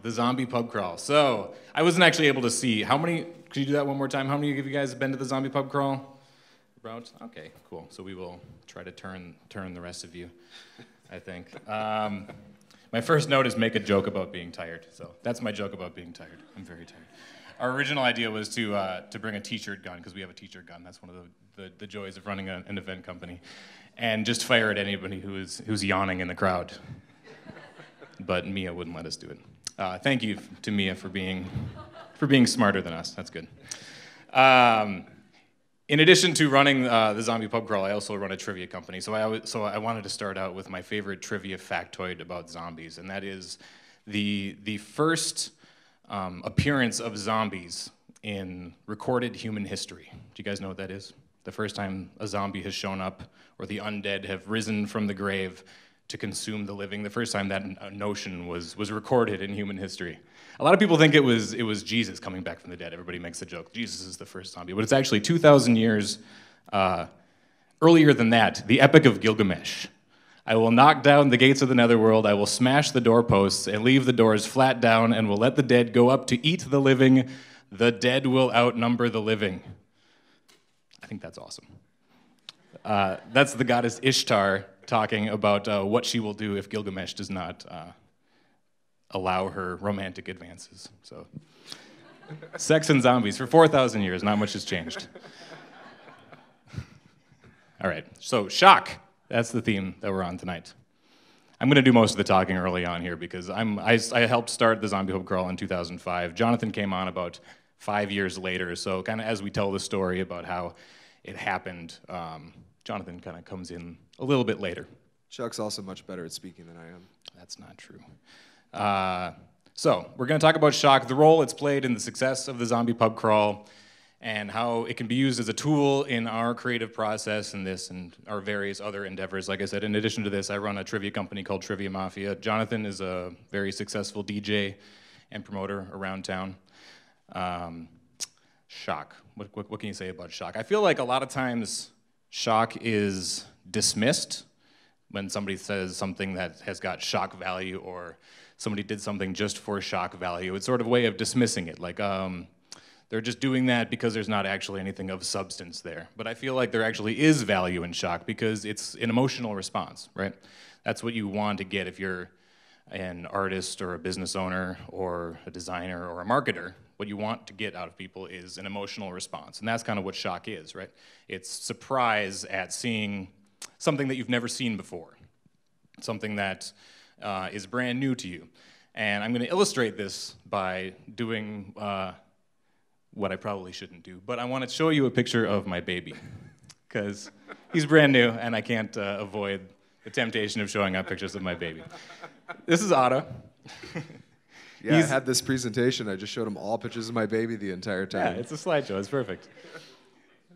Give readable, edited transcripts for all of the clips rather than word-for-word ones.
The zombie pub crawl. So I wasn't actually able to see how many. Could you do that one more time? How many of you guys have been to the zombie pub crawl? About? Okay, cool. So we will try to turn the rest of you, I think. My first note is make a joke about being tired. So that's my joke about being tired. I'm very tired. Our original idea was to bring a t-shirt gun, because we have a t-shirt gun. That's one of the joys of running an event company, and just fire at anybody who's yawning in the crowd. But Mia wouldn't let us do it. Thank you to Mia for being smarter than us. That's good. In addition to running the zombie pub crawl, I also run a trivia company. So I wanted to start out with my favorite trivia factoid about zombies, and that is the first appearance of zombies in recorded human history. Do you guys know what that is? The first time a zombie has shown up, or the undead have risen from the grave to consume the living. The first time that notion was recorded in human history. A lot of people think it was Jesus coming back from the dead. Everybody makes the joke, Jesus is the first zombie, but it's actually 2,000 years earlier than that, the Epic of Gilgamesh. I will knock down the gates of the netherworld, I will smash the doorposts and leave the doors flat down, and will let the dead go up to eat the living. The dead will outnumber the living. I think that's awesome. That's the goddess Ishtar talking about what she will do if Gilgamesh does not allow her romantic advances. So, sex and zombies for 4,000 years, not much has changed. All right, so shock. That's the theme that we're on tonight. I'm going to do most of the talking early on here because I helped start the Zombie Pub Crawl in 2005. Jonathan came on about 5 years later, so kind of as we tell the story about how it happened, Jonathan kind of comes in a little bit later. Chuck's also much better at speaking than I am. That's not true. So we're going to talk about shock, the role it's played in the success of the Zombie Pub Crawl, and how it can be used as a tool in our creative process and this and our various other endeavors. Like I said, in addition to this, I run a trivia company called Trivia Mafia. Jonathan is a very successful DJ and promoter around town. Shock. What can you say about shock? I feel like a lot of times shock is dismissed when somebody says something that has got shock value, or somebody did something just for shock value. It's sort of a way of dismissing it, like they're just doing that because there's not actually anything of substance there. But I feel like there actually is value in shock because it's an emotional response, right? That's what you want to get if you're an artist or a business owner or a designer or a marketer. What you want to get out of people is an emotional response. And that's kind of what shock is, right? It's surprise at seeing something that you've never seen before, something that is brand new to you. And I'm going to illustrate this by doing what I probably shouldn't do, but I want to show you a picture of my baby, because he's brand new and I can't avoid the temptation of showing up pictures of my baby. This is Otto. Yeah, I had this presentation. I just showed him all pictures of my baby the entire time. Yeah, it's a slideshow. It's perfect.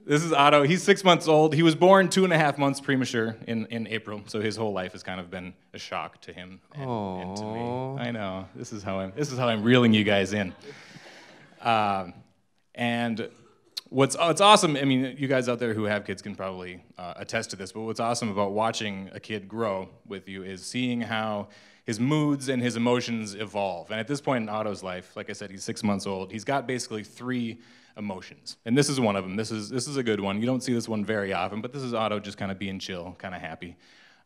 This is Otto. He's 6 months old. He was born 2.5 months premature in April, so his whole life has kind of been a shock to him and to me. I know. This is how I'm reeling you guys in. And what's awesome, I mean, you guys out there who have kids can probably attest to this, but what's awesome about watching a kid grow with you is seeing how his moods and his emotions evolve. And at this point in Otto's life, like I said, he's 6 months old, he's got basically 3 emotions. And this is one of them. This is a good one. You don't see this one very often, but this is Otto just kind of being chill, kind of happy.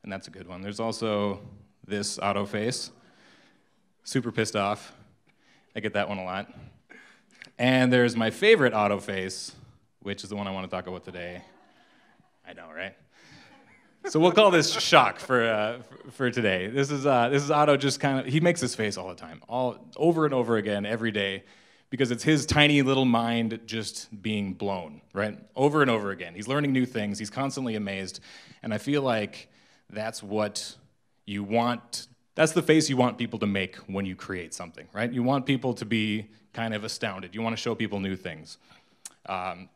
And that's a good one. There's also this Otto face, super pissed off. I get that one a lot. And there's my favorite Otto face, which is the one I want to talk about today. I know, right? So we'll call this shock for today. This is Otto just kind of, he makes this face all the time, over and over again, every day, because it's his tiny little mind just being blown, right? Over and over again. He's learning new things. He's constantly amazed. And I feel like that's what you want That's the face you want people to make when you create something, right? You want people to be kind of astounded. You want to show people new things.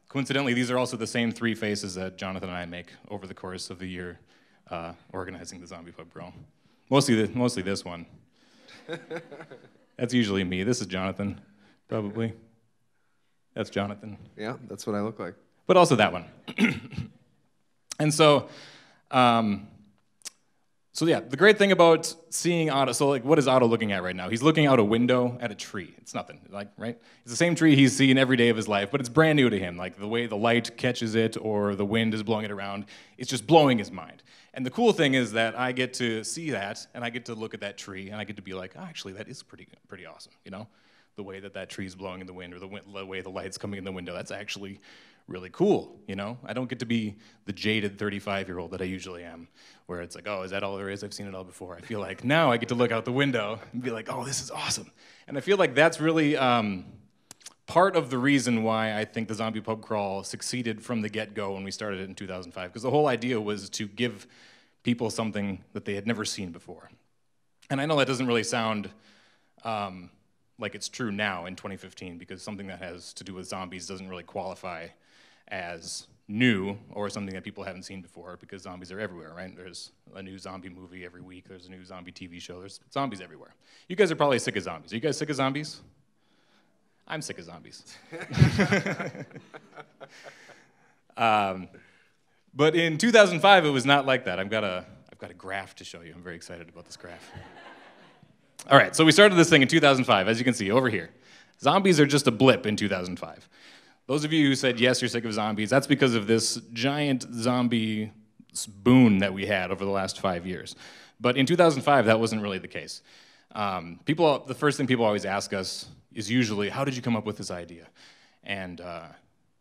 Coincidentally, these are also the same 3 faces that Jonathan and I make over the course of the year organizing the Zombie Pub Crawl. Mostly this one. That's usually me. This is Jonathan, probably. That's Jonathan. Yeah, that's what I look like. But also that one. And so yeah, the great thing about seeing Otto, so like, what is Otto looking at right now? He's looking out a window at a tree. It's nothing, like, right? It's the same tree he's seen every day of his life, but it's brand new to him. Like the way the light catches it or the wind is blowing it around, it's just blowing his mind. And the cool thing is that I get to see that, and I get to look at that tree, and I get to be like, oh, actually, that is pretty awesome, you know? The way that tree's blowing in the wind, or the way the light's coming in the window, that's actually really cool, you know? I don't get to be the jaded 35-year-old that I usually am, where it's like, oh, is that all there is? I've seen it all before. I feel like now I get to look out the window and be like, oh, this is awesome. And I feel like that's really part of the reason why I think the Zombie Pub Crawl succeeded from the get-go when we started it in 2005, because the whole idea was to give people something that they had never seen before. And I know that doesn't really sound like it's true now in 2015, because something that has to do with zombies doesn't really qualify as new or something that people haven't seen before, because zombies are everywhere, right? There's a new zombie movie every week. There's a new zombie TV show. There's zombies everywhere. You guys are probably sick of zombies. Are you guys sick of zombies? I'm sick of zombies. But in 2005, it was not like that. I've got a graph to show you. I'm very excited about this graph. All right, so we started this thing in 2005, as you can see over here. Zombies are just a blip in 2005. Those of you who said, yes, you're sick of zombies, that's because of this giant zombie boon that we had over the last 5 years. But in 2005, that wasn't really the case. The first thing people always ask us is usually, how did you come up with this idea? And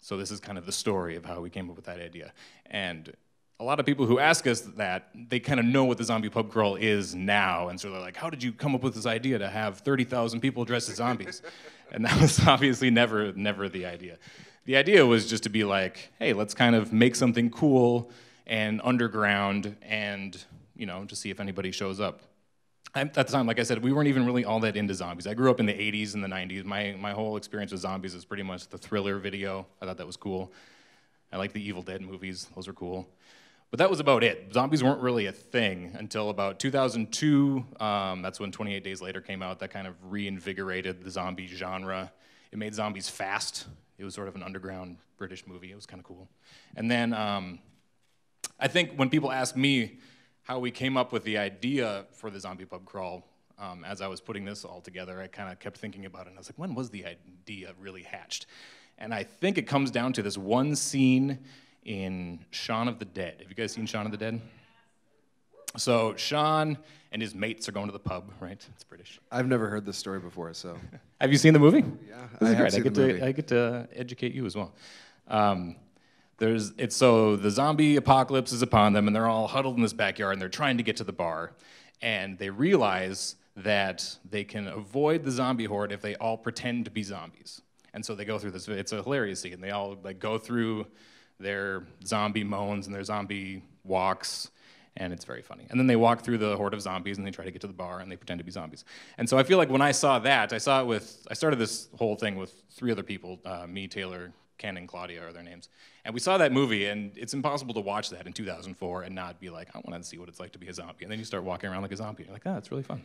so this is kind of the story of how we came up with that idea. And a lot of people who ask us that, they kind of know what the Zombie Pub Crawl is now, and so they're like, how did you come up with this idea to have 30,000 people dressed as zombies? And that was obviously never the idea. The idea was just to be like, hey, let's kind of make something cool and underground and, you know, to see if anybody shows up. At the time, like I said, we weren't even really all that into zombies. I grew up in the 80s and the 90s. My whole experience with zombies is pretty much the Thriller video. I thought that was cool. I like the Evil Dead movies. Those were cool. But that was about it. Zombies weren't really a thing until about 2002. That's when 28 Days Later came out. That kind of reinvigorated the zombie genre. It made zombies fast. It was sort of an underground British movie. It was kind of cool. And then I think when people ask me how we came up with the idea for the Zombie Pub Crawl, as I was putting this all together, I kind of kept thinking about it. And I was like, when was the idea really hatched? And I think it comes down to this one scene in Shaun of the Dead. Have you guys seen Shaun of the Dead? So Shaun and his mates are going to the pub, right? It's British. I've never heard this story before, so. Have you seen the movie? Yeah, this is I have great. seen the movie. I get to educate you as well. So the zombie apocalypse is upon them, and they're all huddled in this backyard, and they're trying to get to the bar, and they realize that they can avoid the zombie horde if they all pretend to be zombies. And so they go through this. It's a hilarious scene. They all like go through their zombie moans and their zombie walks, and it's very funny. And then they walk through the horde of zombies, and they try to get to the bar, and they pretend to be zombies. And so I feel like when I saw that, I started this whole thing with 3 other people, me, Taylor, Ken, and Claudia are their names. And we saw that movie, and it's impossible to watch that in 2004 and not be like, I want to see what it's like to be a zombie. And then you start walking around like a zombie, and you're like, oh, it's really fun.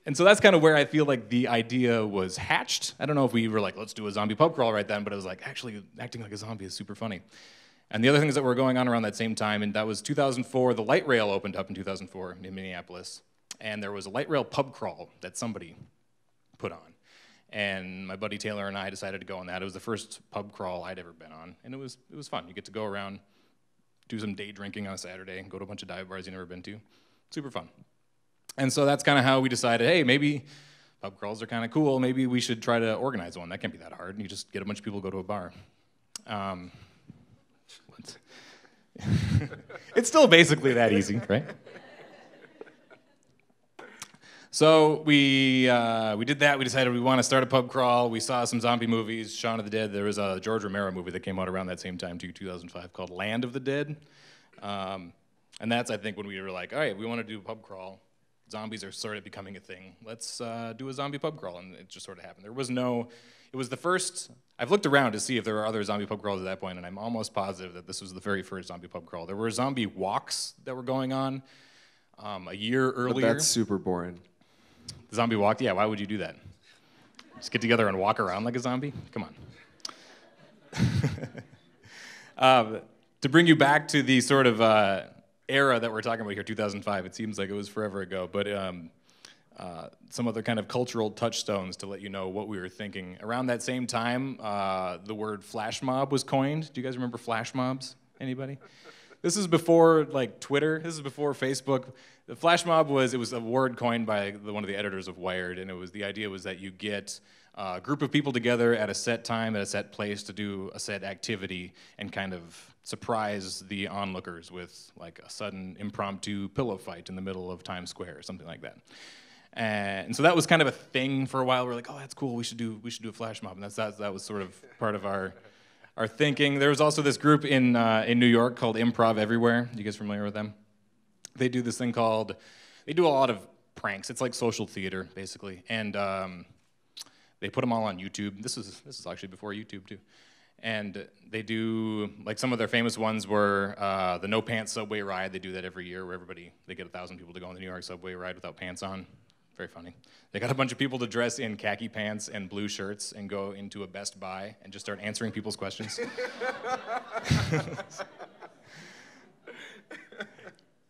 And so that's kind of where I feel like the idea was hatched. I don't know if we were like, let's do a zombie pub crawl right then, but it was like, actually, acting like a zombie is super funny. And the other things that were going on around that same time, and that was 2004, the light rail opened up in 2004 in Minneapolis, and there was a light rail pub crawl that somebody put on. And my buddy Taylor and I decided to go on that. It was the first pub crawl I'd ever been on, and it was fun. You get to go around, do some day drinking on a Saturday, and go to a bunch of dive bars you've never been to. Super fun. And so that's kind of how we decided, hey, maybe pub crawls are kind of cool. Maybe we should try to organize one. That can't be that hard. You just get a bunch of people to go to a bar. It's still basically that easy, right? So we did that. We decided we want to start a pub crawl. We saw some zombie movies, Shaun of the Dead. There was a George Romero movie that came out around that same time, too, 2005, called Land of the Dead. And that's, I think, when we were like, all right, we want to do a pub crawl. Zombies are sort of becoming a thing. Let's do a zombie pub crawl, and it just sort of happened. It was the first, I've looked around to see if there were other zombie pub crawls at that point, and I'm almost positive that this was the very first zombie pub crawl. There were zombie walks that were going on a year earlier. But that's super boring. The zombie walk, yeah, why would you do that? Just get together and walk around like a zombie? Come on. To bring you back to the sort of era that we're talking about here, 2005, it seems like it was forever ago, but some other kind of cultural touchstones to let you know what we were thinking. Around that same time, the word flash mob was coined. Do you guys remember flash mobs? Anybody? This is before like Twitter. This is before Facebook. The flash mob was a word coined by one of the editors of Wired, and the idea was that you get a group of people together at a set time, at a set place to do a set activity and kind of surprise the onlookers with like a sudden impromptu pillow fight in the middle of Times Square or something like that. And so that was kind of a thing for a while. We're like, oh, that's cool. We should do a flash mob, and that was sort of part of our thinking. There was also this group in New York called Improv Everywhere. You guys familiar with them? They do this thing they do a lot of pranks. It's like social theater, basically, and they put them all on YouTube. This is actually before YouTube too. And they do, like some of their famous ones were the No Pants Subway Ride. They do that every year where they get 1,000 people to go on the New York Subway Ride without pants on. Very funny. They got a bunch of people to dress in khaki pants and blue shirts and go into a Best Buy and just start answering people's questions.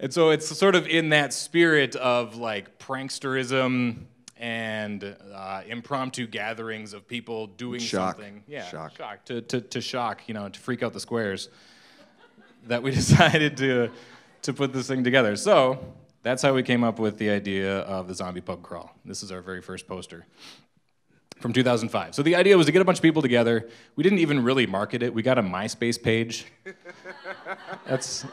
And so it's sort of in that spirit of like pranksterism and impromptu gatherings of people doing something. Yeah, shock. To shock, to freak out the squares, that we decided to put this thing together. So that's how we came up with the idea of the zombie pub crawl. This is our very first poster from 2005. So the idea was to get a bunch of people together. We didn't even really market it. We got a MySpace page. That's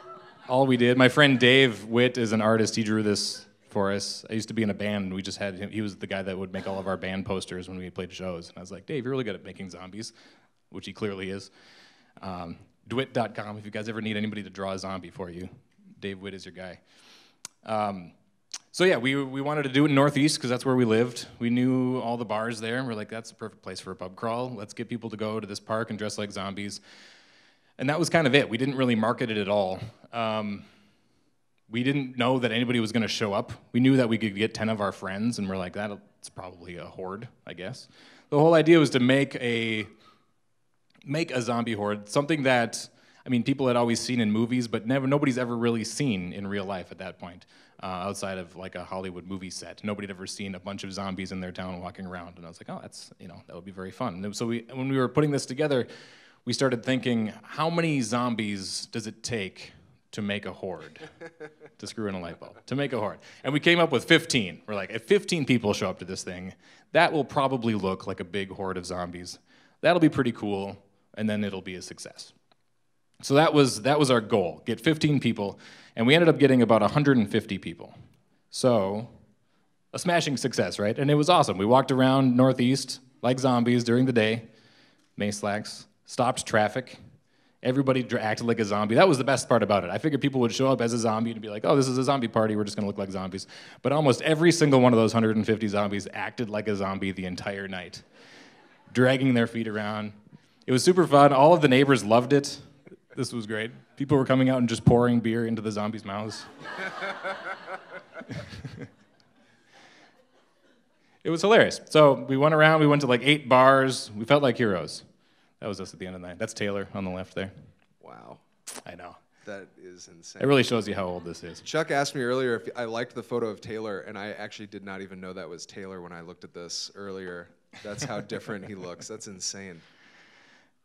all we did. My friend Dave Witt is an artist. He drew this for us. I used to be in a band, and we just had him. He was the guy that would make all of our band posters when we played shows. And I was like, Dave, you're really good at making zombies, which he clearly is. Dwit.com, if you guys ever need anybody to draw a zombie for you, Dave Witt is your guy. So yeah, we wanted to do it in Northeast because that's where we lived. We knew all the bars there, and we're like, that's a perfect place for a pub crawl. Let's get people to go to this park and dress like zombies. And that was kind of it. We didn't really market it at all. We didn't know that anybody was going to show up. We knew that we could get 10 of our friends, and we're like, that's probably a horde, I guess. The whole idea was to make a zombie horde, something that, I mean, people had always seen in movies, but nobody's ever really seen in real life at that point, outside of like a Hollywood movie set. Nobody had ever seen a bunch of zombies in their town walking around, and I was like, oh, that would be very fun. And so when we were putting this together, we started thinking, how many zombies does it take to make a horde, to screw in a light bulb, to make a horde? And we came up with 15. We're like, if 15 people show up to this thing, that will probably look like a big horde of zombies. That'll be pretty cool, and then it'll be a success. So that was our goal, get 15 people, and we ended up getting about 150 people. So a smashing success, right? And it was awesome. We walked around Northeast like zombies during the day, Macelacks, stopped traffic. Everybody acted like a zombie. That was the best part about it. I figured people would show up as a zombie and be like, oh, this is a zombie party, we're just gonna look like zombies. But almost every single one of those 150 zombies acted like a zombie the entire night, dragging their feet around. It was super fun. All of the neighbors loved it. This was great. People were coming out and just pouring beer into the zombies' mouths. It was hilarious. So we went around, we went to like 8 bars. We felt like heroes. That was us at the end of the night. That's Taylor on the left there. Wow. I know. That is insane. It really shows you how old this is. Chuck asked me earlier if I liked the photo of Taylor, and I actually did not even know that was Taylor when I looked at this earlier. That's how different he looks. That's insane.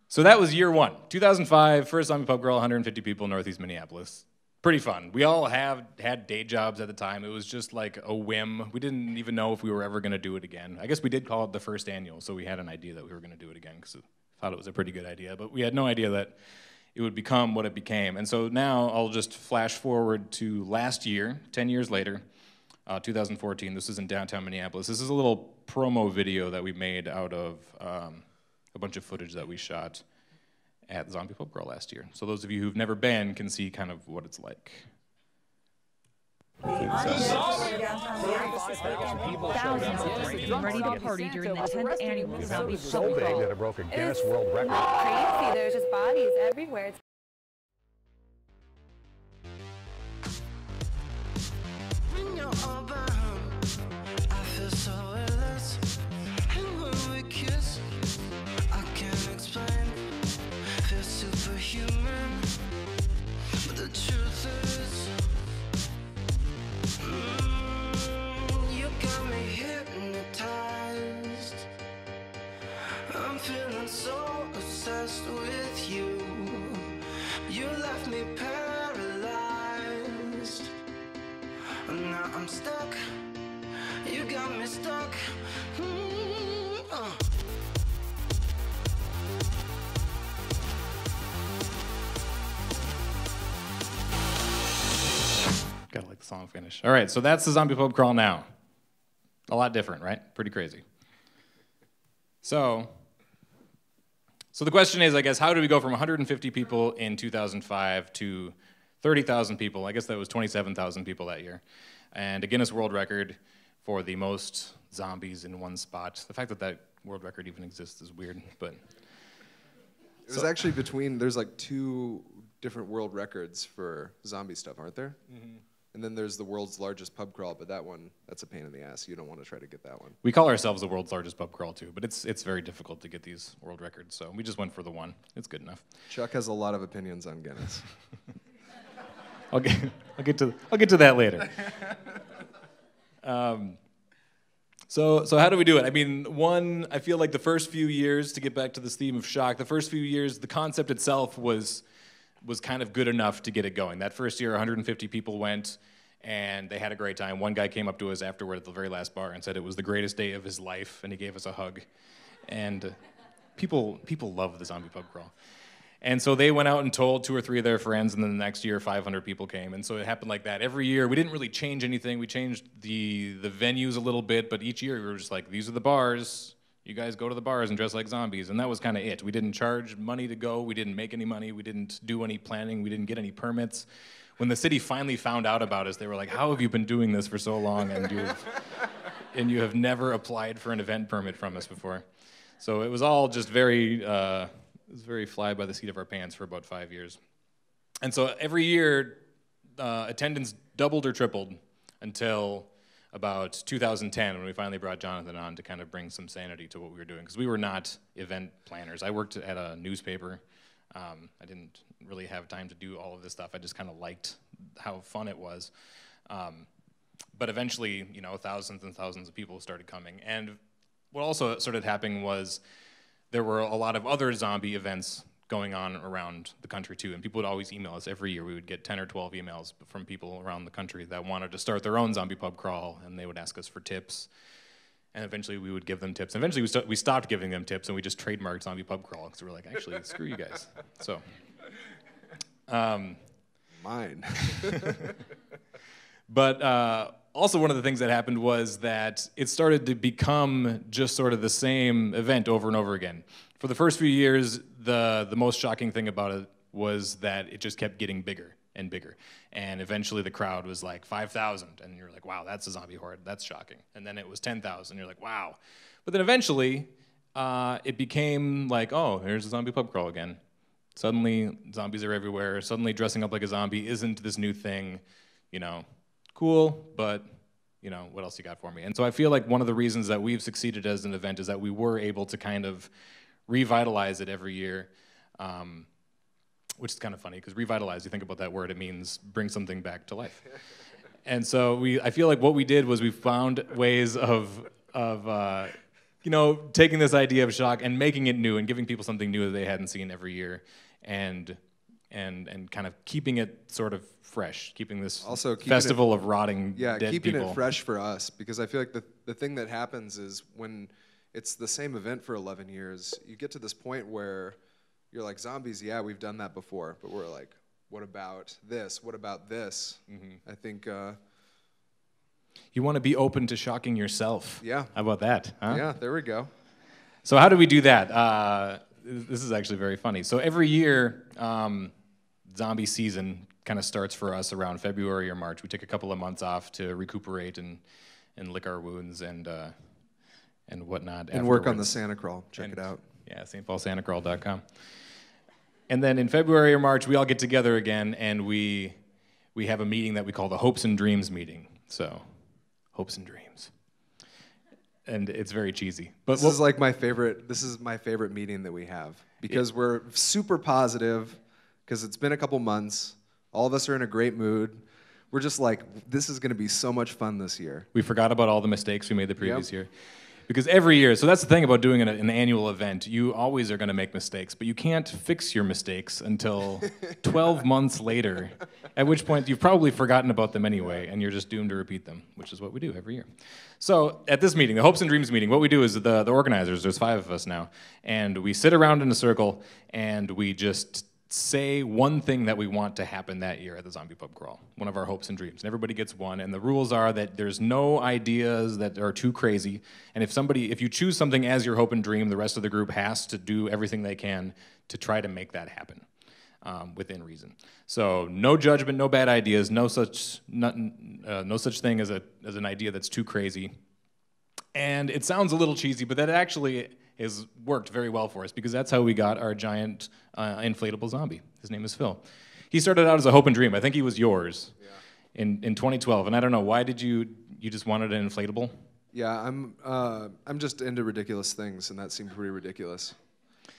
So that was year 1. 2005, first zombie pub crawl, 150 people, Northeast Minneapolis. Pretty fun. We all had day jobs at the time. It was just like a whim. We didn't even know if we were ever going to do it again. I guess we did call it the first annual, so we had an idea that we were going to do it again because thought it was a pretty good idea, but we had no idea that it would become what it became. And so now I'll just flash forward to last year, 10 years later, 2014. This is in downtown Minneapolis. This is a little promo video that we made out of a bunch of footage that we shot at Zombie Pub Crawl last year. So those of you who've never been can see kind of what it's like. Thousands of us getting ready to party during the 10th annual Zombie So Pub big Crawl. that it broke a Guinness World Record. Crazy. There's just bodies everywhere. When you're all by home, I feel so airless. And when we kiss, I can't explain. Feel superhuman, but the truth is, you got me hypnotized. I'm feeling so obsessed with you. You left me paralyzed. Now I'm stuck. You got me stuck. Gotta let the song finish. All right, so that's the Zombie Pub Crawl now. A lot different, right? Pretty crazy. So the question is, I guess, how do we go from 150 people in 2005 to 30,000 people? I guess that was 27,000 people that year. And a Guinness World Record for the most zombies in one spot. The fact that that world record even exists is weird, but... It was actually between, there's like 2 different world records for zombie stuff, aren't there? Mm-hmm. And then there's the world's largest pub crawl, but that one, that's a pain in the ass. You don't want to try to get that one. We call ourselves the world's largest pub crawl too, but it's very difficult to get these world records, so we just went for the one. It's good enough. Chuck has a lot of opinions on Guinness. I'll get to that later. So how do we do it? I mean, I feel like the first few years, to get back to this theme of shock, the first few years, the concept itself was kind of good enough to get it going. That first year, 150 people went, and they had a great time. One guy came up to us afterward at the very last bar and said it was the greatest day of his life, and he gave us a hug. And people love the Zombie Pub Crawl. And so they went out and told 2 or 3 of their friends, and then the next year, 500 people came. And so it happened like that. Every year, we didn't really change anything. We changed the venues a little bit, but each year we were just like, these are the bars. You guys go to the bars and dress like zombies. And that was kind of it. We didn't charge money to go. We didn't make any money. We didn't do any planning. We didn't get any permits. When the city finally found out about us, they were like, how have you been doing this for so long, and you have never applied for an event permit from us before? So it was all just very fly by the seat of our pants for about 5 years. And so every year, attendance doubled or tripled until about 2010, when we finally brought Jonathan on to kind of bring some sanity to what we were doing, because we were not event planners. I worked at a newspaper. I didn't really have time to do all of this stuff. I just kind of liked how fun it was. But eventually, thousands and thousands of people started coming. And what also started happening was there were a lot of other zombie events going on around the country too, and people would always email us every year. We would get 10 or 12 emails from people around the country that wanted to start their own zombie pub crawl, and they would ask us for tips, and eventually we would give them tips. And eventually we stopped giving them tips, and we just trademarked zombie pub crawl, because we were like, actually, screw you guys. So, Mine. But also one of the things that happened was that it started to become just sort of the same event over and over again. For the first few years, the most shocking thing about it was that it just kept getting bigger and bigger. And eventually the crowd was like 5,000, and you're like, wow, that's a zombie horde, that's shocking. And then it was 10,000, you're like, wow. But then eventually, it became like, oh, here's a zombie pub crawl again. Suddenly, zombies are everywhere. Suddenly, dressing up like a zombie isn't this new thing, cool, but what else you got for me? And so I feel like one of the reasons that we've succeeded as an event is that we were able to kind of revitalize it every year, which is kind of funny, because revitalize, you think about that word, it means bring something back to life. And so I feel like what we did was we found ways of taking this idea of shock and making it new and giving people something new that they hadn't seen every year, and kind of keeping it sort of fresh, keeping this festival of rotting dead people. Yeah, keeping it fresh for us, because I feel like the thing that happens is when it's the same event for 11 years, you get to this point where you're like, zombies, yeah, we've done that before, but we're like, what about this? What about this? Mm-hmm. I think... you want to be open to shocking yourself. Yeah. How about that? Huh? Yeah, there we go. So how do we do that? This is actually very funny. So every year, zombie season kind of starts for us around February or March. We take a couple of months off to recuperate and lick our wounds and whatnot. And work on the afterwards. Santa Crawl. Check it out. Yeah, stpaulsantacrawl.com. And then in February or March, we all get together again, and we have a meeting that we call the Hopes and Dreams meeting. So, hopes and dreams. And it's very cheesy. But This is like my favorite. This is my favorite meeting that we have because we're super positive. Because it's been a couple months, all of us are in a great mood. We're just like, this is going to be so much fun this year. we forgot about all the mistakes we made the previous year. Because every year, so that's the thing about doing an annual event, you always are going to make mistakes, but you can't fix your mistakes until 12 months later, at which point you've probably forgotten about them anyway, and you're just doomed to repeat them, which is what we do every year. So at this meeting, the Hopes and Dreams meeting, what we do is the organizers, there's 5 of us now, and we sit around in a circle, and we just say one thing that we want to happen that year at the Zombie Pub Crawl, one of our hopes and dreams. And everybody gets one, and the rules are that there's no ideas that are too crazy, and if you choose something as your hope and dream, the rest of the group has to do everything they can to try to make that happen within reason. So no judgment, no bad ideas, no such thing as an idea that's too crazy. And it sounds a little cheesy, but that actually has worked very well for us because that's how we got our giant inflatable zombie. His name is Phil. He started out as a hope and dream. I think he was yours in 2012. And I don't know, why did you just wanted an inflatable? Yeah, I'm just into ridiculous things, and that seemed pretty ridiculous.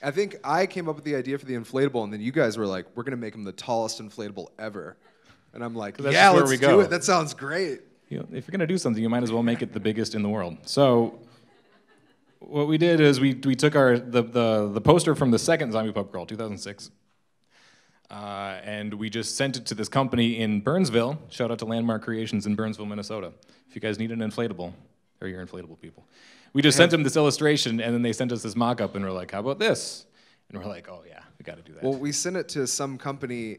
I think I came up with the idea for the inflatable, and then you guys were like, we're going to make him the tallest inflatable ever. And I'm like, That's yeah, where let's we do go. it. That sounds great. You know, if you're going to do something, you might as well make it the biggest in the world. So what we did is we took the poster from the second Zombie Pub Crawl, 2006, and we just sent it to this company in Burnsville. Shout out to Landmark Creations in Burnsville, Minnesota. If you guys need an inflatable, or you're inflatable people. We just sent them this illustration, and then they sent us this mock-up, and we're like, how about this? And we're like, oh yeah, we got to do that. Well, we sent it to some company.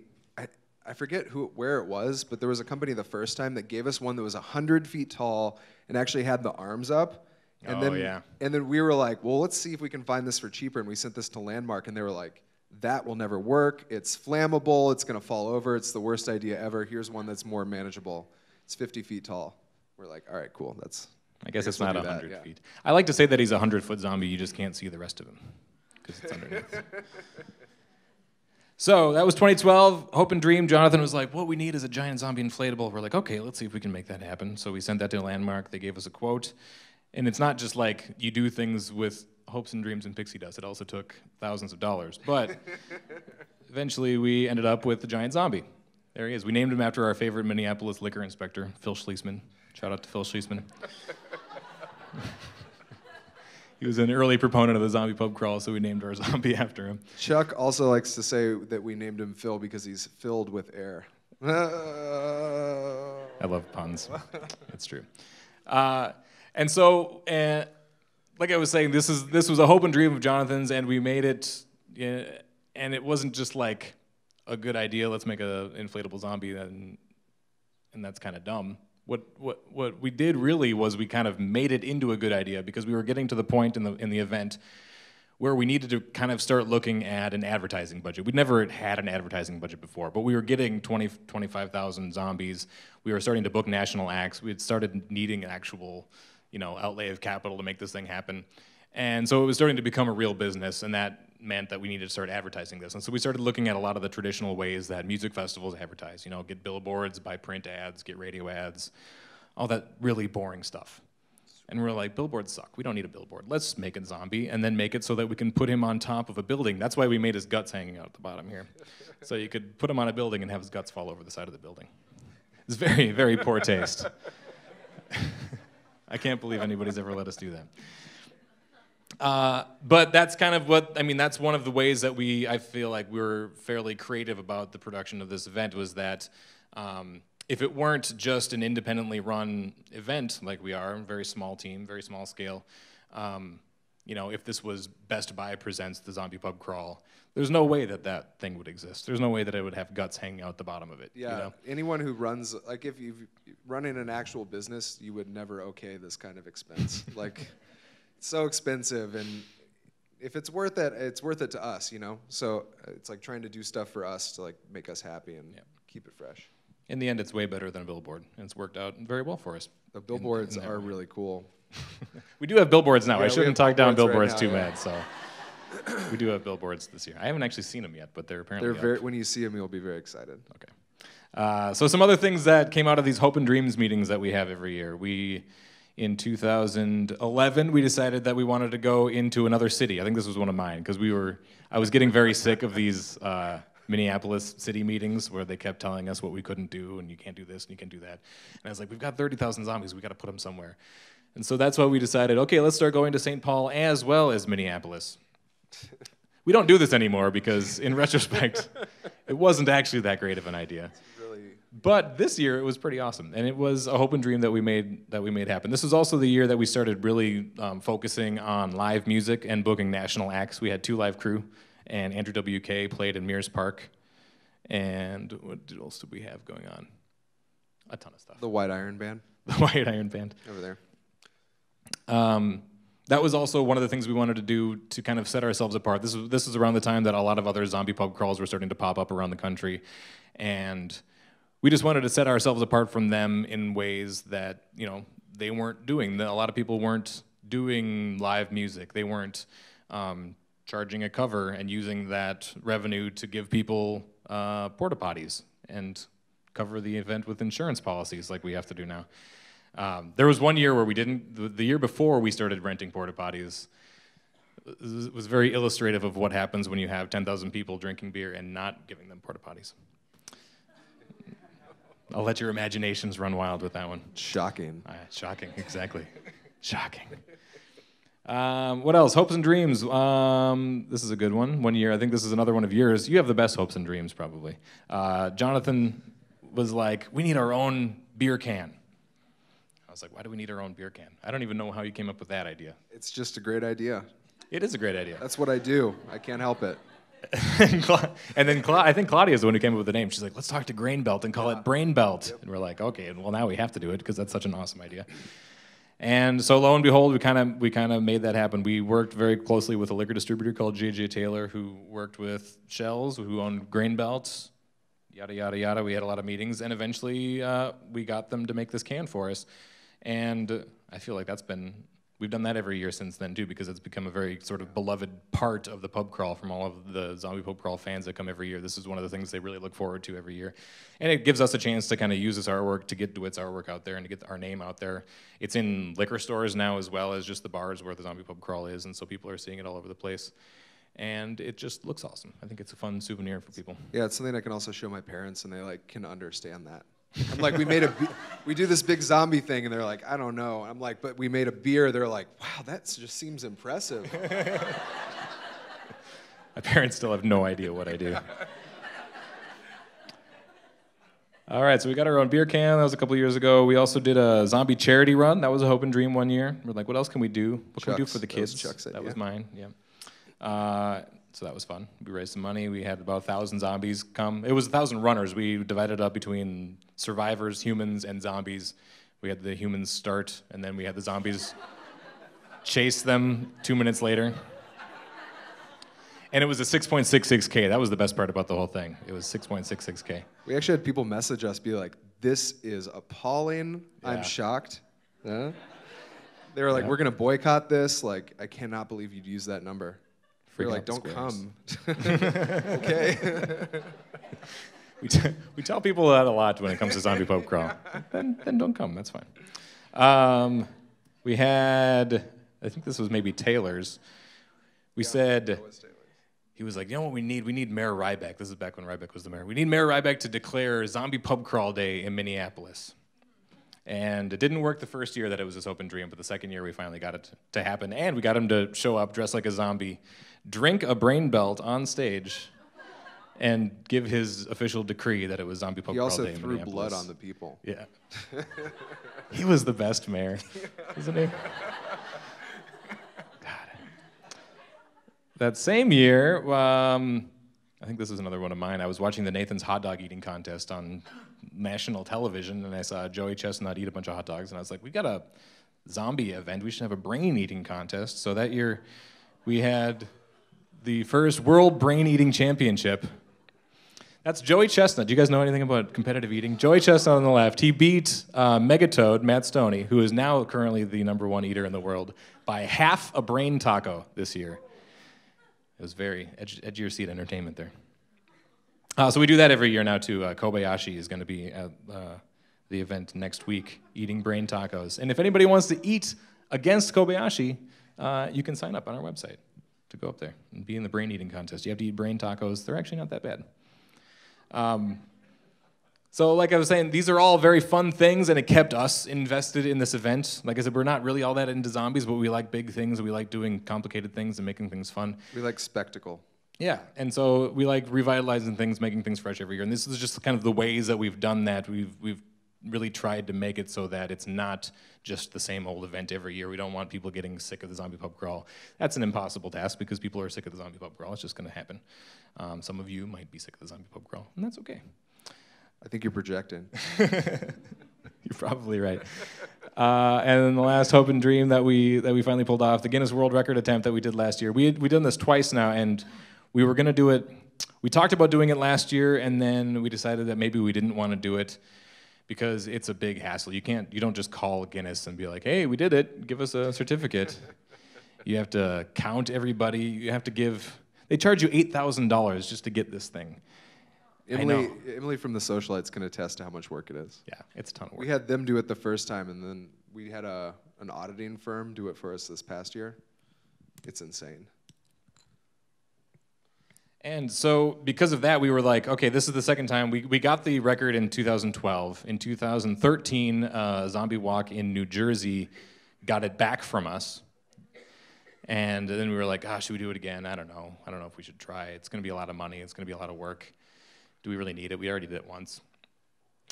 I forget where it was, but there was a company the first time that gave us one that was 100 feet tall and actually had the arms up. And then we were like, well, let's see if we can find this for cheaper. And we sent this to Landmark, and they were like, that will never work. It's flammable. It's going to fall over. It's the worst idea ever. Here's one that's more manageable. It's 50 feet tall. We're like, all right, cool. I guess it's we'll not do that, 100 yeah. feet. I like to say that he's a 100-foot zombie. You just can't see the rest of him because it's underneath. So that was 2012. Hope and dream. Jonathan was like, what we need is a giant zombie inflatable. We're like, okay, let's see if we can make that happen. So we sent that to Landmark. They gave us a quote. And it's not just like you do things with hopes and dreams and pixie dust. It also took thousands of dollars. But eventually we ended up with the giant zombie. There he is. We named him after our favorite Minneapolis liquor inspector, Phil Schlesman. Shout out to Phil Schlesman. He was an early proponent of the Zombie Pub Crawl, so we named our zombie after him. Chuck also likes to say that we named him Phil because he's filled with air. I love puns. It's true. And so, like I was saying, this was a hope and dream of Jonathan's, and we made it. And it wasn't just like a good idea. Let's make an inflatable zombie, and that's kind of dumb. What we did really was we kind of made it into a good idea because we were getting to the point in the event where we needed to kind of start looking at an advertising budget. We'd never had an advertising budget before, but we were getting 25,000 zombies. We were starting to book national acts. We had started needing an actual, outlay of capital to make this thing happen. And so it was starting to become a real business, and that meant that we needed to start advertising this. And so we started looking at a lot of the traditional ways that music festivals advertise, get billboards, buy print ads, get radio ads, all that really boring stuff. And we're like, billboards suck. We don't need a billboard. Let's make a zombie and then make it so that we can put him on top of a building. That's why we made his guts hanging out at the bottom here. So you could put him on a building and have his guts fall over the side of the building. It's very, very poor taste. I can't believe anybody's ever let us do that. But that's kind of that's one of the ways that I feel like we're fairly creative about the production of this event was that if it weren't just an independently run event like we are, very small team, very small scale, if this was Best Buy presents the Zombie Pub Crawl, there's no way that thing would exist. There's no way that it would have guts hanging out the bottom of it. Yeah, anyone who runs, if you've running an actual business, you would never okay this kind of expense. It's so expensive, and if it's worth it, it's worth it to us, So it's like trying to do stuff for us to make us happy, and keep it fresh. In the end, it's way better than a billboard, and it's worked out very well for us. The billboards in that are way. really cool. We do have billboards now. Yeah, I we shouldn't have talk down billboards billboards right now, too bad, so we do have billboards this year. I haven't actually seen them yet, but they're apparently They're up. when you see them, you'll be very excited. Okay. So some other things that came out of these Hope and Dreams meetings that we have every year. In 2011, we decided that we wanted to go into another city. I think this was one of mine, because I was getting very sick of these Minneapolis city meetings where they kept telling us what we couldn't do, and you can't do this, and you can't do that. And I was like, we've got 30,000 zombies, we got to put them somewhere. And so that's why we decided, okay, let's start going to St. Paul as well as Minneapolis. We don't do this anymore because, in retrospect, it wasn't actually that great of an idea. But this year it was pretty awesome, and it was a hope and dream that we made happen. This was also the year that we started really focusing on live music and booking national acts. We had 2 live crew, and Andrew WK played in Mears Park. And what else did we have going on? A ton of stuff. The White Iron Band. The White Iron Band. Over there. That was also one of the things we wanted to do to kind of set ourselves apart. This was around the time that a lot of other zombie pub crawls were starting to pop up around the country, and we just wanted to set ourselves apart from them in ways that, you know, they weren't doing. A lot of people weren't doing live music. They weren't charging a cover and using that revenue to give people porta potties and cover the event with insurance policies like we have to do now. There was one year where we didn't. The year before we started renting porta potties was very illustrative of what happens when you have 10,000 people drinking beer and not giving them porta potties. I'll let your imaginations run wild with that one. Shocking. Shocking, exactly. Shocking. What else? Hopes and dreams. This is a good one. One year, I think this is another one of yours. You have the best hopes and dreams, probably. Jonathan was like, we need our own beer can. I was like, why do we need our own beer can? I don't even know how you came up with that idea. It's just a great idea. It is a great idea. That's what I do. I can't help it. And then I think Claudia is the one who came up with the name. She's like, let's talk to Grain Belt and call it Brain Belt. Yep. And we're like, okay, well now we have to do it because that's such an awesome idea. And so lo and behold, we kind of made that happen. We worked very closely with a liquor distributor called J.J. Taylor, who worked with Shells, who owned Grain Belt, yada, yada, yada. We had a lot of meetings, and eventually we got them to make this can for us. And I feel like we've done that every year since then, too, because it's become a very sort of beloved part of the pub crawl from all of the Zombie Pub Crawl fans that come every year. This is one of the things they really look forward to every year. And it gives us a chance to kind of use this artwork to get DeWitt's artwork out there and to get our name out there. It's in liquor stores now as well as just the bars where the Zombie Pub Crawl is, and so people are seeing it all over the place. And it just looks awesome. I think it's a fun souvenir for people. Yeah, it's something I can also show my parents, and they can understand that. I'm like, we do this big zombie thing, and they're like, I don't know. I'm like, but we made a beer. They're like, wow, that just seems impressive. My parents still have no idea what I do. All right, so we got our own beer can. That was a couple years ago. We also did a zombie charity run. That was a hope and dream one year. We're like, what else can we do? What can we do for the kids? That was mine, yeah. So that was fun. We raised some money. We had about 1,000 zombies come. It was 1,000 runners. We divided up between survivors, humans, and zombies. We had the humans start, and then we had the zombies chase them 2 minutes later. And it was a 6.66K. That was the best part about the whole thing. It was 6.66K. We actually had people message us, be like, this is appalling. Yeah. I'm shocked. Yeah? They were like, we're going to boycott this. Like, I cannot believe you'd use that number. We were like, don't come. Okay. we tell people that a lot when it comes to Zombie Pub Crawl. Then don't come. That's fine. We had, I think this was maybe Taylor's. We said, he was like, you know what we need? We need Mayor Ryback. This is back when Ryback was the mayor. We need Mayor Ryback to declare Zombie Pub Crawl Day in Minneapolis. And it didn't work the first year that it was this open dream, but the second year we finally got it to happen. And we got him to show up dressed like a zombie, drink a brain belt on stage, and give his official decree that it was Zombie Pub Crawl Day in Minneapolis. He also threw blood on the people. Yeah. He was the best mayor, isn't he? God. That same year, I think this is another one of mine. I was watching the Nathan's hot dog eating contest on national television, and I saw Joey Chestnut eat a bunch of hot dogs, and I was like, we got a zombie event. We should have a brain eating contest. So that year, we had the first World Brain Eating Championship. That's Joey Chestnut. Do you guys know anything about competitive eating? Joey Chestnut on the left. He beat Megatoad, Matt Stoney, who is now currently the #1 eater in the world, by half a brain taco this year. It was very edge of your seat entertainment there. So we do that every year now too. Kobayashi is going to be at the event next week, eating brain tacos. And if anybody wants to eat against Kobayashi, you can sign up on our website to go up there and be in the brain eating contest. You have to eat brain tacos. They're actually not that bad. So like I was saying, these are all very fun things, and it kept us invested in this event. Like I said, we're not really all that into zombies, but we like big things. We like doing complicated things and making things fun. We like spectacle. Yeah, and so we like revitalizing things, making things fresh every year. And this is just kind of the ways that we've done that. We've really tried to make it so that it's not just the same old event every year. We don't want people getting sick of the zombie pub crawl. That's an impossible task because people are sick of the zombie pub crawl. It's just going to happen. Some of you might be sick of the zombie pub crawl, and that's okay. I think you're projecting. You're probably right. And then the last hope and dream that we finally pulled off, the Guinness World Record attempt that we did last year. We've done this twice now, and we were going to do it. We talked about doing it last year, and then we decided that maybe we didn't want to do it because it's a big hassle. You don't just call Guinness and be like, "Hey, we did it. Give us a certificate." You have to count everybody. You have to give. They charge you $8,000 just to get this thing. Emily from the Socialites can attest to how much work it is. Yeah, it's a ton of work. We had them do it the first time, and then we had an auditing firm do it for us this past year. It's insane. And so because of that, we were like, okay, this is the second time. We got the record in 2012. In 2013, Zombie Walk in New Jersey got it back from us. And then we were like, should we do it again? I don't know. I don't know if we should try. It's going to be a lot of money. It's going to be a lot of work. Do we really need it? We already did it once.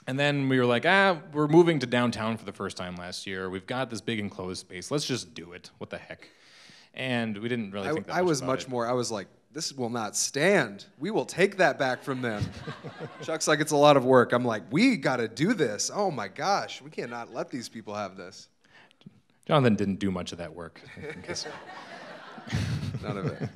And then we were like, we're moving to downtown for the first time last year. We've got this big enclosed space. Let's just do it. What the heck? And we didn't really think that much about it. I was like, this will not stand. We will take that back from them. Chuck's like, it's a lot of work. I'm like, we got to do this. Oh my gosh, we cannot let these people have this. Jonathan didn't do much of that work. None of it.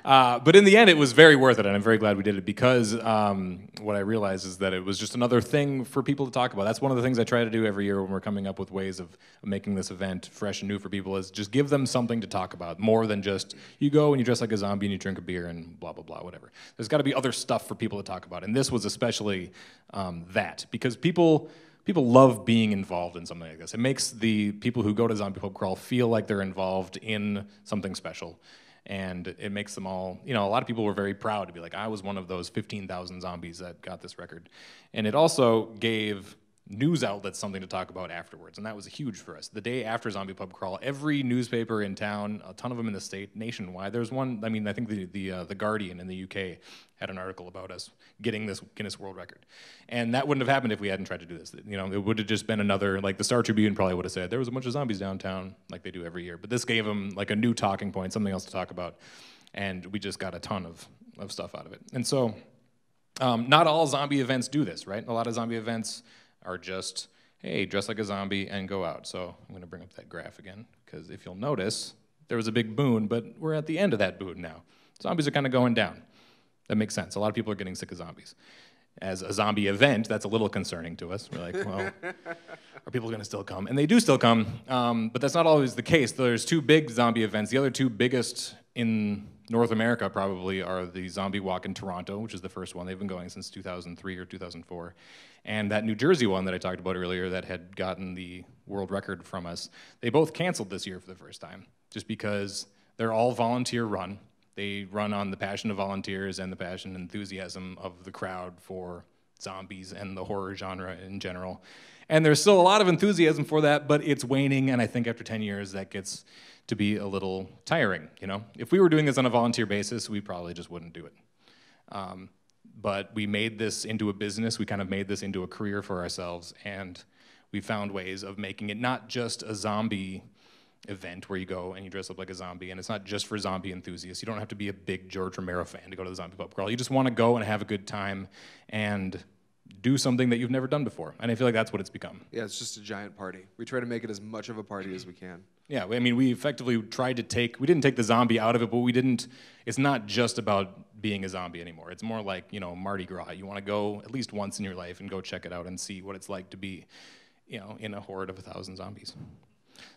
But in the end, it was very worth it, and I'm very glad we did it because what I realized is that it was just another thing for people to talk about. That's one of the things I try to do every year when we're coming up with ways of making this event fresh and new for people is just give them something to talk about, more than just you go and you dress like a zombie and you drink a beer and blah, blah, blah, whatever. There's got to be other stuff for people to talk about, and this was especially that because people love being involved in something like this. It makes the people who go to Zombie Pub Crawl feel like they're involved in something special. And it makes them all, a lot of people were very proud to be like, I was one of those 15,000 zombies that got this record. And it also gave news outlets something to talk about afterwards, and that was huge for us. The day after Zombie Pub Crawl, every newspaper in town, a ton of them in the state, nationwide, there's one, I think the Guardian in the UK had an article about us getting this Guinness World Record. And that wouldn't have happened if we hadn't tried to do this. It would have just been another, like the Star Tribune probably would have said, there was a bunch of zombies downtown, like they do every year. But this gave them like a new talking point, something else to talk about. And we just got a ton of stuff out of it. And so, not all zombie events do this, right? A lot of zombie events are just, hey, dress like a zombie and go out. So I'm going to bring up that graph again, because if you'll notice, there was a big boom, but we're at the end of that boom now. Zombies are kind of going down. That makes sense. A lot of people are getting sick of zombies. As a zombie event, that's a little concerning to us. We're like, well, are people going to still come? And they do still come, but that's not always the case. There's two big zombie events. The other two biggest in North America probably are the Zombie Walk in Toronto, which is the first one. They've been going since 2003 or 2004. And that New Jersey one that I talked about earlier that had gotten the world record from us, they both canceled this year for the first time, just because they're all volunteer run. They run on the passion of volunteers and the passion and enthusiasm of the crowd for zombies and the horror genre in general. And there's still a lot of enthusiasm for that, but it's waning, and I think after 10 years that gets to be a little tiring, If we were doing this on a volunteer basis, we probably just wouldn't do it. But we made this into a business, we kind of made this into a career for ourselves, and we found ways of making it not just a zombie event where you go and you dress up like a zombie, and it's not just for zombie enthusiasts. You don't have to be a big George Romero fan to go to the Zombie Pub Crawl. You just want to go and have a good time and do something that you've never done before. And I feel like that's what it's become. Yeah, it's just a giant party. We try to make it as much of a party as we can. Yeah, I mean, we effectively tried to we didn't take the zombie out of it, but it's not just about being a zombie anymore. It's more like, Mardi Gras. You want to go at least once in your life and go check it out and see what it's like to be, in a horde of 1,000 zombies.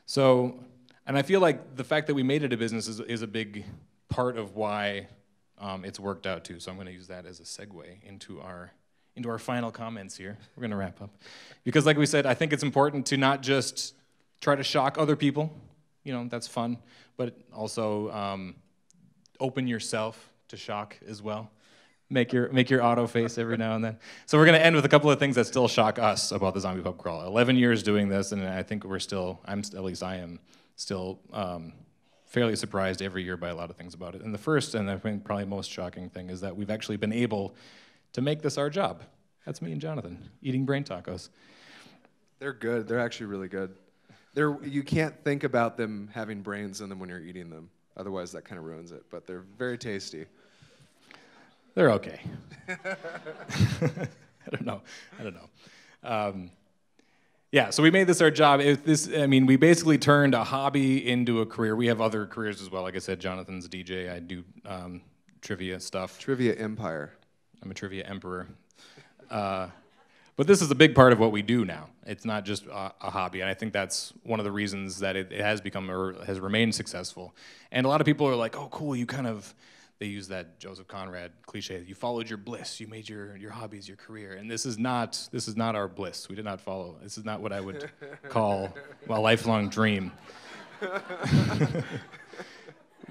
So, and I feel like the fact that we made it a business is a big part of why it's worked out too. So I'm going to use that as a segue into our final comments here. We're going to wrap up. Because like we said, I think it's important to not just try to shock other people. That's fun. But also open yourself to shock as well. Make your auto face every now and then. So we're going to end with a couple of things that still shock us about the Zombie Pub Crawl. 11 years doing this, and I think I am still fairly surprised every year by a lot of things about it. And the first, and I think probably most shocking thing, is that we've actually been able to make this our job. That's me and Jonathan, eating brain tacos. They're good. They're actually really good. You can't think about them having brains in them when you're eating them. Otherwise, that kind of ruins it. But they're very tasty. They're okay. I don't know. Yeah, so we made this our job. We basically turned a hobby into a career. We have other careers as well. Like I said, Jonathan's a DJ. I do trivia stuff. Trivia empire. I'm a trivia emperor. But this is a big part of what we do now. It's not just a hobby, and I think that's one of the reasons that it has become or has remained successful. And a lot of people are like, "Oh, cool! They use that Joseph Conrad cliche. You followed your bliss. You made your hobbies your career." And this is not our bliss. We did not follow. This is not what I would call a lifelong dream.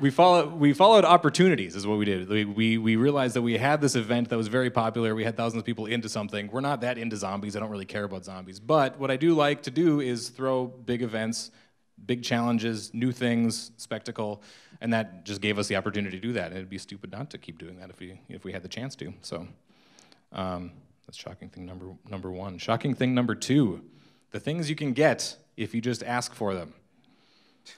We followed opportunities is what we did. We realized that we had this event that was very popular. We had thousands of people into something. We're not that into zombies. I don't really care about zombies. But what I do like to do is throw big events, big challenges, new things, spectacle, and that just gave us the opportunity to do that. And it'd be stupid not to keep doing that if we had the chance to. So that's shocking thing number one. Shocking thing number two, the things you can get if you just ask for them.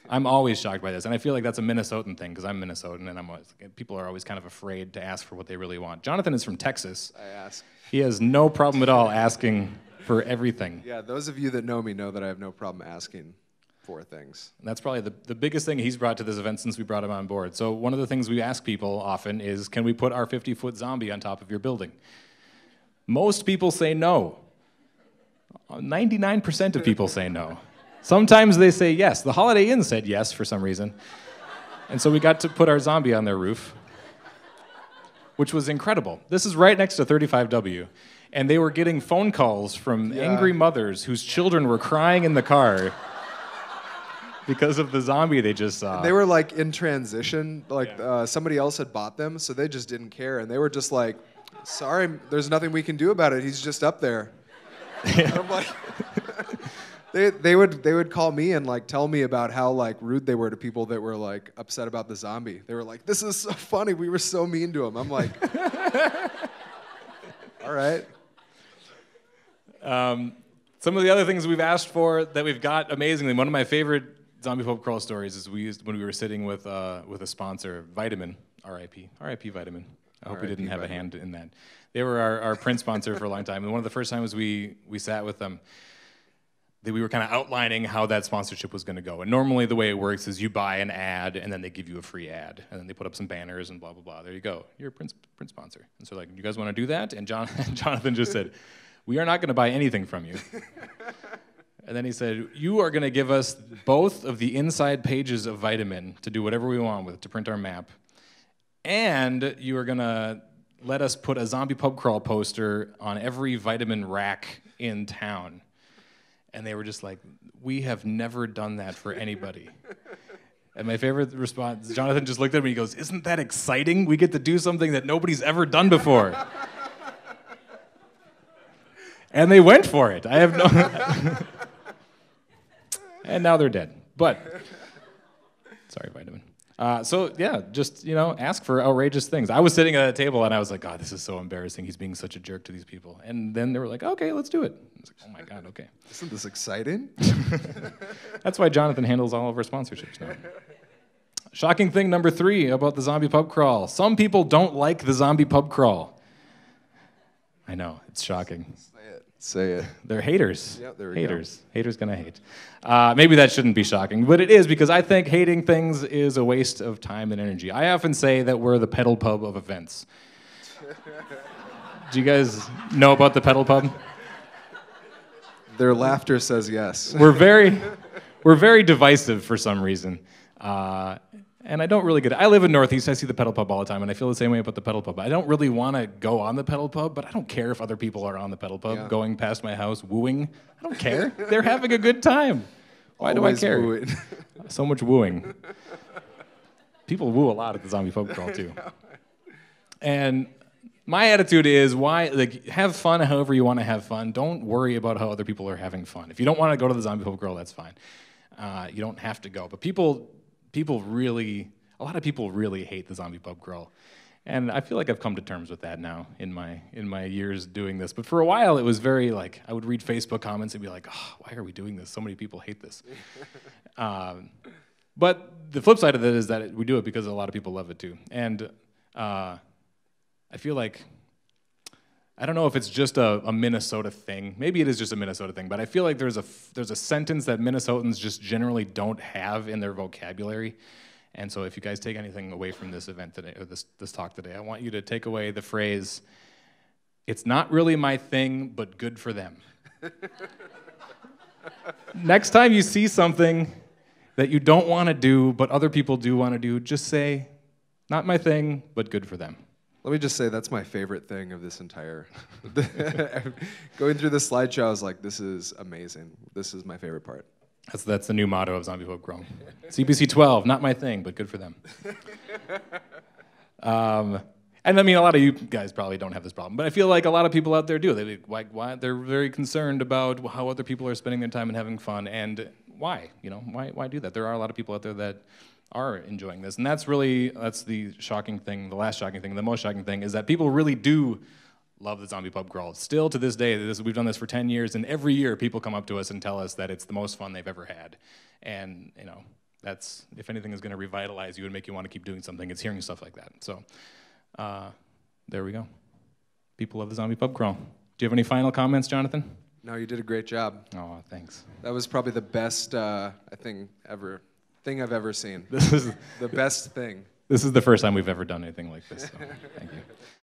I'm always shocked by this, and I feel like that's a Minnesotan thing because I'm Minnesotan, and people are always kind of afraid to ask for what they really want. Jonathan is from Texas. I ask. He has no problem at all asking for everything. Yeah, those of you that know me know that I have no problem asking for things. And that's probably the biggest thing he's brought to this event since we brought him on board. So one of the things we ask people often is, can we put our 50-foot zombie on top of your building? Most people say no. 99% of people say no. Sometimes they say yes. The Holiday Inn said yes for some reason. And so we got to put our zombie on their roof, which was incredible. This is right next to 35W. And they were getting phone calls from angry mothers whose children were crying in the car because of the zombie they just saw. They were like in transition. Somebody else had bought them, so they just didn't care. And they were just like, sorry, there's nothing we can do about it. He's just up there. And I'm like... They would call me and like tell me about how like rude they were to people that were like upset about the zombie. They were like, "This is so funny. We were so mean to him." I'm like, "All right." Some of the other things we've asked for that we've got amazingly. One of my favorite Zombie Pub Crawl stories is when we were sitting with a sponsor, Vitamin, R.I.P. Vitamin. I hope we didn't have a hand in that. They were our print sponsor for a long time, and one of the first times we sat with them, we were kind of outlining how that sponsorship was going to go. And normally the way it works is you buy an ad, and then they give you a free ad. And then they put up some banners and blah, blah, blah. There you go. You're a print sponsor. And so like, you guys want to do that? And Jonathan just said, we are not going to buy anything from you. And then he said, you are going to give us both of the inside pages of Vitamin to do whatever we want with, to print our map. And you are going to let us put a Zombie Pub Crawl poster on every Vitamin rack in town. And they were just like, we have never done that for anybody. And my favorite response, Jonathan just looked at me and he goes, isn't that exciting? We get to do something that nobody's ever done before. And they went for it. I have no... And now they're dead. But, sorry, Vitamin. So yeah, just, ask for outrageous things. I was sitting at a table and I was like, God, this is so embarrassing. He's being such a jerk to these people. And then they were like, okay, let's do it. I was like, oh my God, okay. Isn't this exciting? That's why Jonathan handles all of our sponsorships now. Shocking thing number 3 about the Zombie Pub Crawl. Some people don't like the Zombie Pub Crawl. I know, it's shocking. Say it. They're haters. Yep, there we haters. Go. Haters gonna hate. Maybe that shouldn't be shocking, but it is because I think hating things is a waste of time and energy. I often say that we're the pedal pub of events. Do you guys know about the pedal pub? Their laughter says yes. We're very divisive for some reason. And I don't really get it. I live in Northeast, I see the pedal pub all the time, and I feel the same way about the pedal pub. I don't really want to go on the pedal pub, but I don't care if other people are on the pedal pub, going past my house, wooing. I don't care. They're having a good time. Why Always do I care? wooing. So much wooing. People woo a lot at the zombie pub crawl, too. And my attitude is, have fun however you want to have fun. Don't worry about how other people are having fun. If you don't want to go to the zombie pub crawl, that's fine. You don't have to go. But a lot of people really hate the zombie pub crawl, and I feel like I've come to terms with that now in my years doing this. But for a while, it was very like I would read Facebook comments and be like, oh, why are we doing this? So many people hate this. But the flip side of it is that we do it because a lot of people love it too, and I feel like I don't know if it's just a Minnesota thing. Maybe it is just a Minnesota thing, but I feel like there's a sentence that Minnesotans just generally don't have in their vocabulary. And so if you guys take anything away from this event today, or this talk today, I want you to take away the phrase, "It's not really my thing, but good for them." Next time you see something that you don't want to do, but other people do want to do, just say, "Not my thing, but good for them." Let me just say that's my favorite thing of this entire... Going through this slideshow, I was like, this is amazing. This is my favorite part. That's the new motto of Zombie Pub Crawl. CPC 12, not my thing, but good for them. And I mean, a lot of you guys probably don't have this problem, but I feel like a lot of people out there do. They're very concerned about how other people are spending their time and having fun, and why? Why do that? There are a lot of people out there that are enjoying this, and that's the shocking thing, the last shocking thing, the most shocking thing is that people really do love the zombie pub crawl. Still to this day, we've done this for 10 years, and every year people come up to us and tell us that it's the most fun they've ever had. And that's, if anything is going to revitalize you and make you want to keep doing something, it's hearing stuff like that. So there we go. People love the zombie pub crawl. Do you have any final comments, Jonathan? No, you did a great job. Oh, thanks. That was probably the best thing I've ever seen. This is the best thing. This is the first time we've ever done anything like this. So thank you.